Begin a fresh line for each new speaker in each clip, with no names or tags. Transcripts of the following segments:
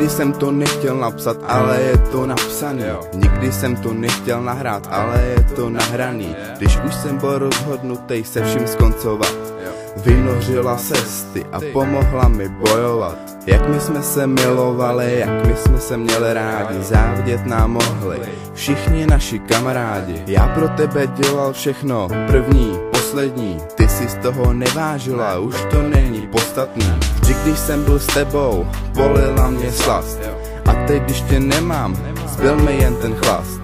Nikdy jsem to nechtěl napsat, ale je to napsaný. Nikdy jsem to nechtěl nahrát, ale je to nahraný. Když už jsem byl rozhodnutý se vším skoncovat, vynořila cesty a pomohla mi bojovat. Jak my jsme se milovali, jak my jsme se měli rádi, závidět nám mohli všichni naši kamarádi. Já pro tebe dělal všechno, první, poslední, ty si z toho nevážila, už to není podstatný. Vždy, když jsem byl s tebou, bolila mě slast, a teď, když tě nemám, zbyl mi jen ten chlast.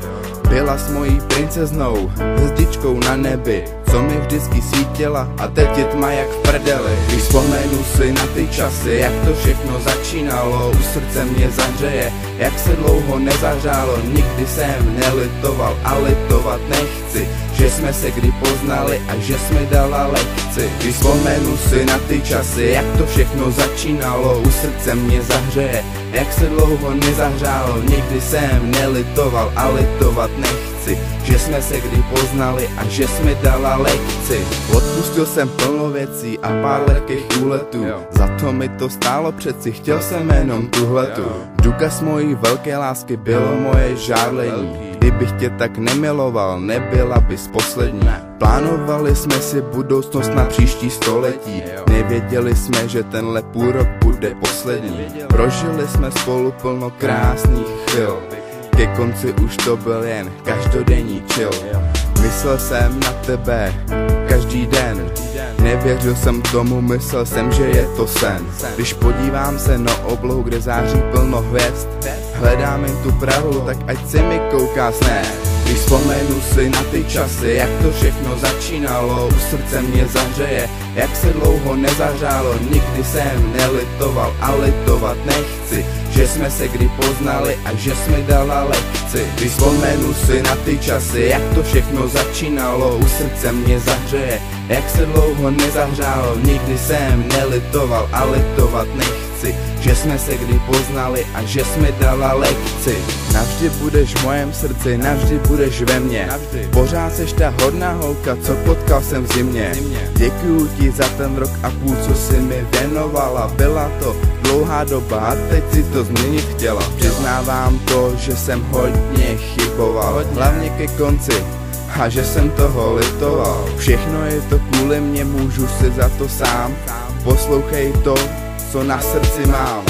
Byla s mojí princeznou, hvězdičkou na nebi, co mi vždycky svítila, a teď je tma jak v prdeli. Když vzpomenu si na ty časy, jak to všechno začínalo, u srdce mě zahřeje, jak se dlouho nezahřálo. Nikdy jsem nelitoval a litovat nechci, že jsme se kdy poznali a že jsme dala lekci. Když vzpomenu si na ty časy, jak to všechno začínalo, u srdce mě zahřeje, jak se dlouho nezahřálo. Nikdy jsem nelitoval a litovat nechci, že jsme se kdy poznali a že jsme dala lekci. Odpustil jsem plno věcí a pár lehkých úletů, za to mi to stálo přeci, chtěl jsem jenom tuhletu. Důkaz mojí velké lásky bylo moje žárlení, kdybych tě tak nemiloval, nebyla bys poslední. Plánovali jsme si budoucnost na příští století, nevěděli jsme, že tenhle půl rok bude poslední. Prožili jsme spolu plno krásných chvil, ke konci už to byl jen každodenní chill. Myslel jsem na tebe každý den, nevěřil jsem tomu, myslel jsem, že je to sen. Když podívám se na oblohu, kde září plno hvězd, hledám jen tu pravou, tak ať se mi kouká sné. Když vzpomenu si na ty časy, jak to všechno začínalo, u srdce mě zahřeje, jak se dlouho nezahřálo. Nikdy jsem nelitoval a litovat nechci, že jsme se kdy poznali a že jsme dala lekci. Když vzpomenu si na ty časy, jak to všechno začínalo, u srdce mě zahřeje, jak se dlouho nezahřálo. Nikdy jsem nelitoval a litovat nechci, že jsme se kdy poznali a že jsme dala lekci. Navždy budeš v mojem srdci, navždy budeš ve mně, pořád seš ta hodná holka, co potkal jsem v zimě. Děkuju ti za ten rok a půl, co si mi věnovala, byla to dlouhá doba a teď si to změnit chtěla. Přiznávám to, že jsem hodně chyboval, hlavně ke konci, a že jsem toho litoval. Všechno je to kvůli mně, můžu si za to sám, poslouchej to, co na srdci mám.